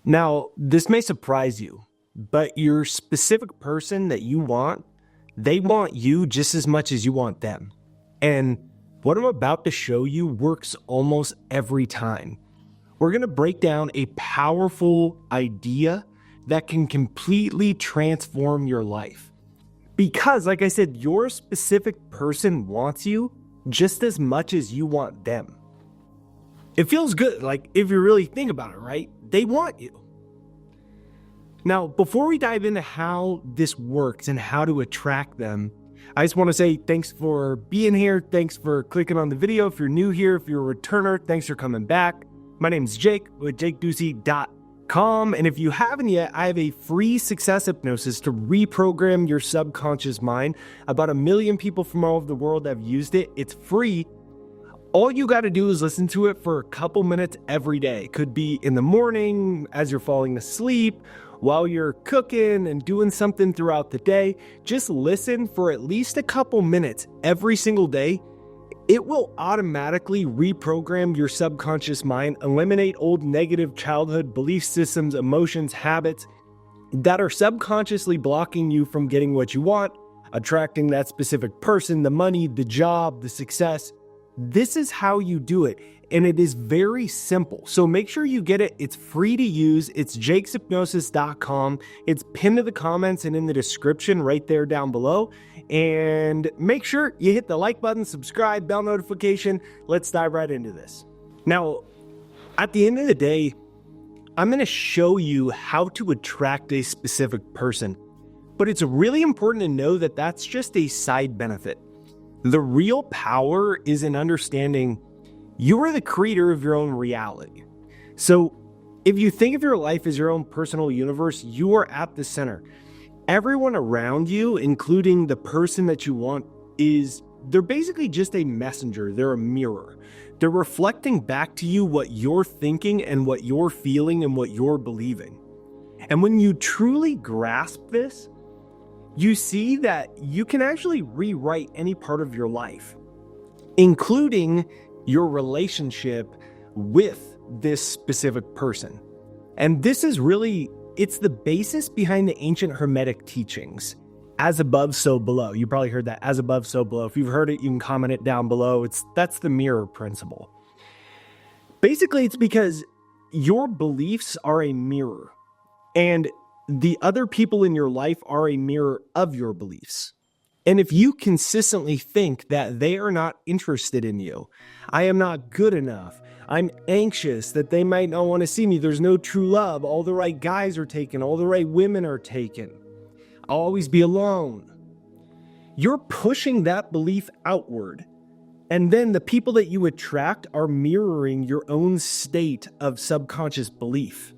Now, this may surprise you, but your specific person that you want, they want you just as much as you want them. And what I'm about to show you works almost every time. We're going to break down a powerful idea that can completely transform your life. Because, like I said, your specific person wants you just as much as you want them. It feels good, like if you really think about it, right? They want you. Now, before we dive into how this works and how to attract them, I just want to say thanks for being here. Thanks for clicking on the video. If you're new here, if you're a returner, thanks for coming back. My name is Jake with JakeDucey.com. And if you haven't yet, I have a free success hypnosis to reprogram your subconscious mind. About 1 million people from all over the world have used it. It's free. All you got to do is listen to it for a couple minutes every day. It could be in the morning, as you're falling asleep, while you're cooking and doing something throughout the day. Just listen for at least a couple minutes every single day. It will automatically reprogram your subconscious mind, eliminate old negative childhood belief systems, emotions, habits that are subconsciously blocking you from getting what you want, attracting that specific person, the money, the job, the success. This is how you do it, and it is very simple. So make sure you get it. It's free to use. It's jakeshypnosis.com. It's pinned to the comments and in the description right there down below. And make sure you hit the like button, subscribe, bell notification. Let's dive right into this. Now, at the end of the day, I'm going to show you how to attract a specific person. But it's really important to know that that's just a side benefit. The real power is in understanding you are the creator of your own reality. So if you think of your life as your own personal universe, you are at the center. Everyone around you, including the person that you want, they're basically just a messenger. They're a mirror. They're reflecting back to you what you're thinking and what you're feeling and what you're believing. And when you truly grasp this, you see that you can actually rewrite any part of your life, including your relationship with this specific person. And this is really, it's the basis behind the ancient Hermetic teachings. As above, so below. You probably heard that, as above, so below. If you've heard it, you can comment it down below. That's the mirror principle. Basically, it's because your beliefs are a mirror, and the other people in your life are a mirror of your beliefs. And if you consistently think that they are not interested in you, I am not good enough, I'm anxious that they might not want to see me, there's no true love, all the right guys are taken, all the right women are taken, I'll always be alone. You're pushing that belief outward. And then the people that you attract are mirroring your own state of subconscious belief.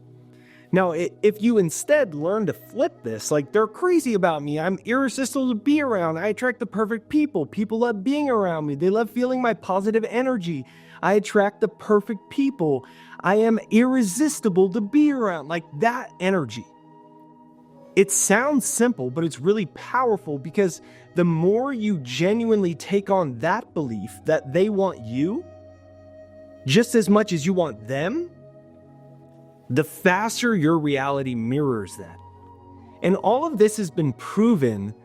Now, if you instead learn to flip this, like they're crazy about me, I'm irresistible to be around, I attract the perfect people, people love being around me, they love feeling my positive energy, I attract the perfect people, I am irresistible to be around, like that energy. It sounds simple, but it's really powerful because the more you genuinely take on that belief that they want you just as much as you want them, the faster your reality mirrors that. And all of this has been proven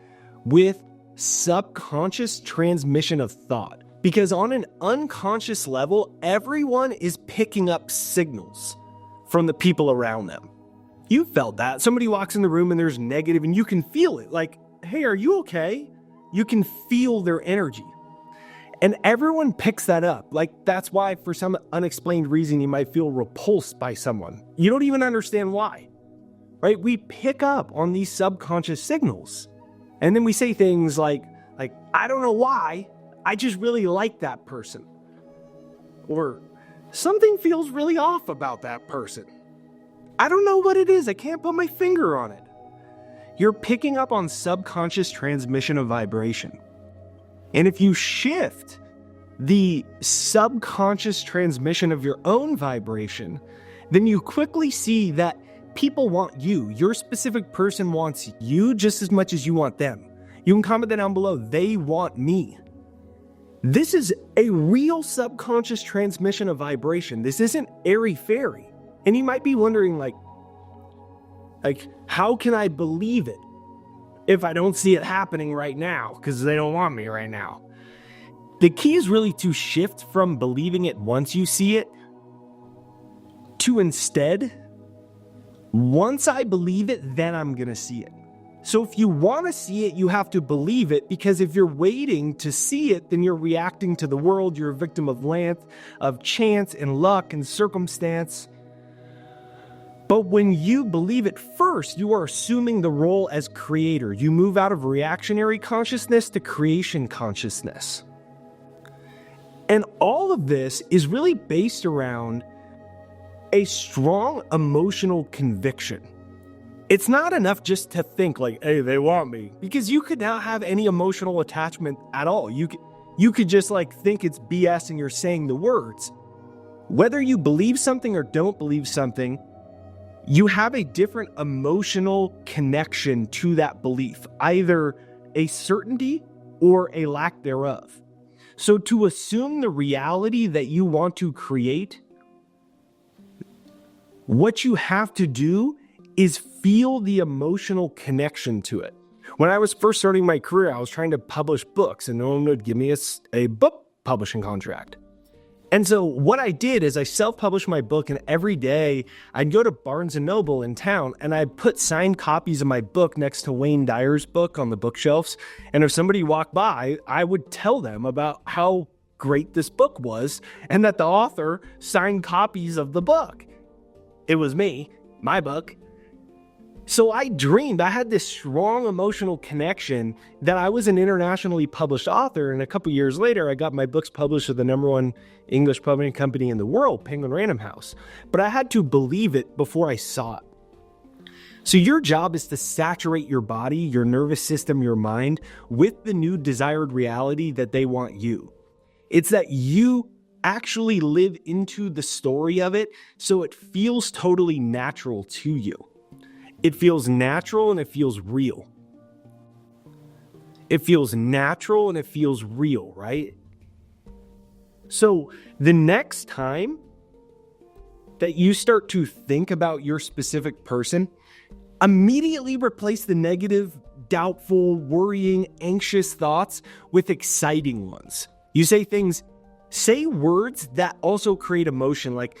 with subconscious transmission of thought. Because on an unconscious level, everyone is picking up signals from the people around them. You felt that. Somebody walks in the room and there's negative and you can feel it. Like, hey, are you okay? You can feel their energy. And everyone picks that up. Like, that's why for some unexplained reason, you might feel repulsed by someone. You don't even understand why, right? We pick up on these subconscious signals. And then we say things like, I don't know why, I just really like that person. Or something feels really off about that person. I don't know what it is. I can't put my finger on it. You're picking up on subconscious transmission of vibration. And if you shift the subconscious transmission of your own vibration, then you quickly see that people want you. Your specific person wants you just as much as you want them. You can comment that down below. They want me. This is a real subconscious transmission of vibration. This isn't airy-fairy. And you might be wondering, like, Like, how can I believe it if I don't see it happening right now because they don't want me right now? The key is really to shift from believing it once you see it to instead, once I believe it, then I'm going to see it. So if you want to see it, you have to believe it, because if you're waiting to see it, then you're reacting to the world. You're a victim of chance and luck and circumstance. But when you believe it first, you are assuming the role as creator. You move out of reactionary consciousness to creation consciousness. And all of this is really based around a strong emotional conviction. It's not enough just to think like, hey, they want me, because you could not have any emotional attachment at all. You could just like think it's BS and you're saying the words. Whether you believe something or don't believe something, you have a different emotional connection to that belief, either a certainty or a lack thereof. So to assume the reality that you want to create, what you have to do is feel the emotional connection to it. When I was first starting my career, I was trying to publish books and no one would give me a book publishing contract. And so what I did is I self-published my book, and every day I'd go to Barnes & Noble in town and I'd put signed copies of my book next to Wayne Dyer's book on the bookshelves. And if somebody walked by, I would tell them about how great this book was and that the author signed copies of the book. It was me, my book. So I dreamed, I had this strong emotional connection that I was an internationally published author. And a couple years later, I got my books published with the #1 English publishing company in the world, Penguin Random House. But I had to believe it before I saw it. So your job is to saturate your body, your nervous system, your mind with the new desired reality that they want you. It's that you actually live into the story of it so it feels totally natural to you. It feels natural and it feels real. It feels natural and it feels real, right? So the next time that you start to think about your specific person, immediately replace the negative, doubtful, worrying, anxious thoughts with exciting ones. You say words that also create emotion, like,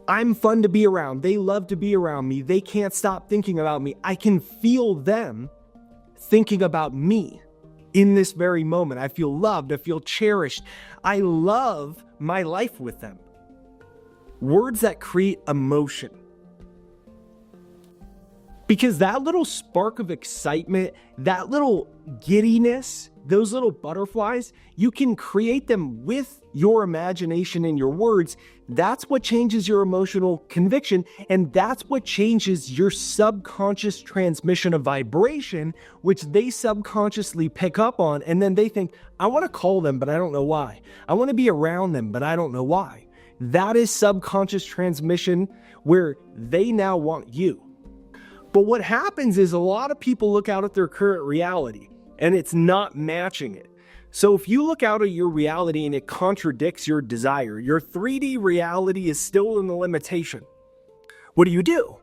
I'm fun to be around. They love to be around me. They can't stop thinking about me. I can feel them thinking about me in this very moment. I feel loved. I feel cherished. I love my life with them. Words that create emotion. Because that little spark of excitement, that little giddiness, those little butterflies, you can create them with your imagination and your words. That's what changes your emotional conviction, and that's what changes your subconscious transmission of vibration, which they subconsciously pick up on, and then they think, I want to call them, but I don't know why. I want to be around them, but I don't know why. That is subconscious transmission where they now want you. But what happens is a lot of people look out at their current reality and it's not matching it. So if you look out at your reality and it contradicts your desire, your 3D reality is still in the limitation. What do?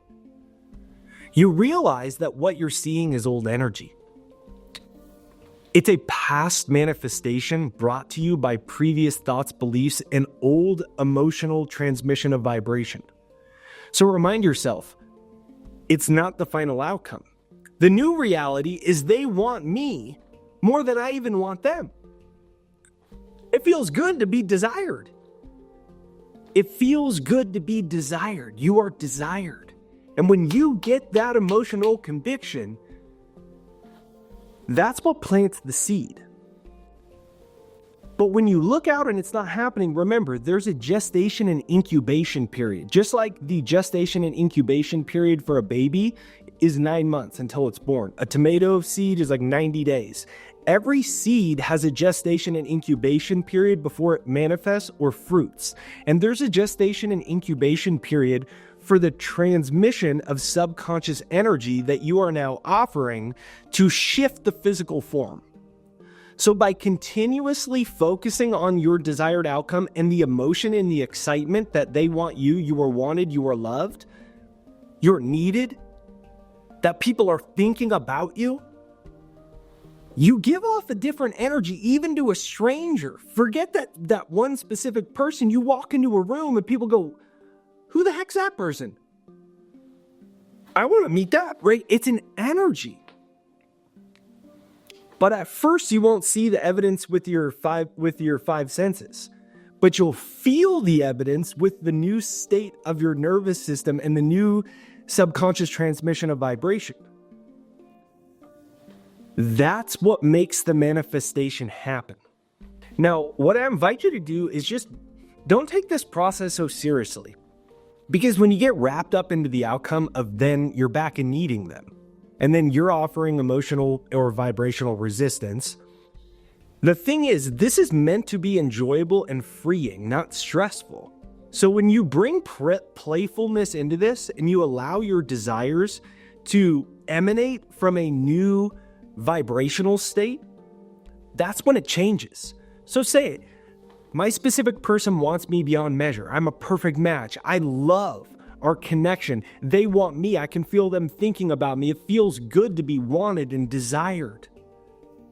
You realize that what you're seeing is old energy. It's a past manifestation brought to you by previous thoughts, beliefs, and old emotional transmission of vibration. So remind yourself, it's not the final outcome. The new reality is they want me more than I even want them. It feels good to be desired. It feels good to be desired. You are desired. And when you get that emotional conviction, that's what plants the seed. But when you look out and it's not happening, remember, there's a gestation and incubation period. Just like the gestation and incubation period for a baby is 9 months until it's born. A tomato seed is like 90 days. Every seed has a gestation and incubation period before it manifests or fruits. And there's a gestation and incubation period for the transmission of subconscious energy that you are now offering to shift the physical form. So by continuously focusing on your desired outcome and the emotion and the excitement that they want you, you are wanted, you are loved, you're needed, that people are thinking about you, you give off a different energy even to a stranger. Forget that one specific person. You walk into a room and people go, who the heck's that person? I want to meet that, right? It's an energy. But at first you won't see the evidence with your five senses. But you'll feel the evidence with the new state of your nervous system and the new subconscious transmission of vibration. That's what makes the manifestation happen. Now, what I invite you to do is just don't take this process so seriously. Because when you get wrapped up into the outcome of then you're back in needing them, and then you're offering emotional or vibrational resistance, the thing is, this is meant to be enjoyable and freeing, not stressful. So when you bring playfulness into this and you allow your desires to emanate from a new vibrational state, that's when it changes. So say it. My specific person wants me beyond measure. I'm a perfect match. I love our connection. They want me. I can feel them thinking about me. It feels good to be wanted and desired.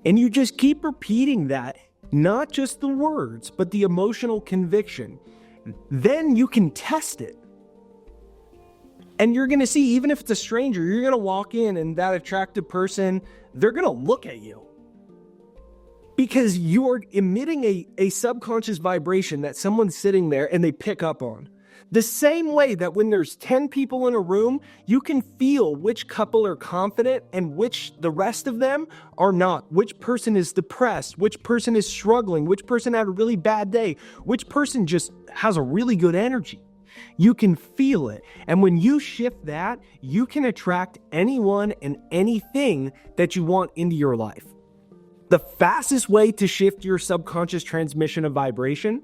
And you just keep repeating that, not just the words, but the emotional conviction. Then you can test it. And you're going to see, even if it's a stranger, you're going to walk in and that attractive person, they're going to look at you. Because you're emitting a subconscious vibration that someone's sitting there and they pick up on. The same way that when there's 10 people in a room, you can feel which couple are confident and which the rest of them are not. Which person is depressed, which person is struggling, which person had a really bad day, which person just has a really good energy. You can feel it. And when you shift that, you can attract anyone and anything that you want into your life. The fastest way to shift your subconscious transmission of vibration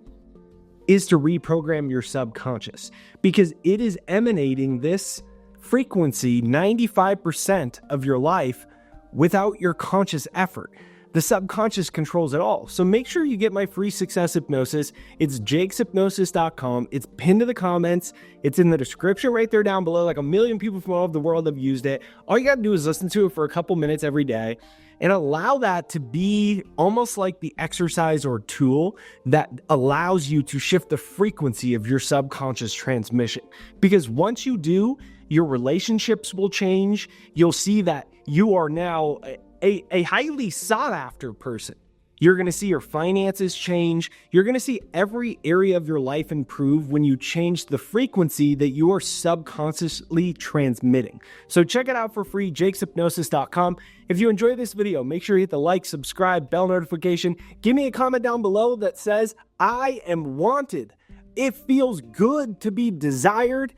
is to reprogram your subconscious, because it is emanating this frequency 95% of your life without your conscious effort. The subconscious controls it all. So make sure you get my free success hypnosis. It's jakeshypnosis.com. It's pinned to the comments. It's in the description right there down below. Like 1 million people from all over the world have used it. All you got to do is listen to it for a couple minutes every day and allow that to be almost like the exercise or tool that allows you to shift the frequency of your subconscious transmission. Because once you do, your relationships will change. You'll see that you are now a highly sought after person. You're going to see your finances change. You're going to see every area of your life improve when you change the frequency that you are subconsciously transmitting. So check it out for free, jakeshypnosis.com. If you enjoyed this video, make sure you hit the like, subscribe, bell notification. Give me a comment down below that says, I am wanted. It feels good to be desired,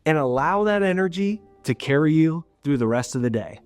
and allow that energy to carry you through the rest of the day.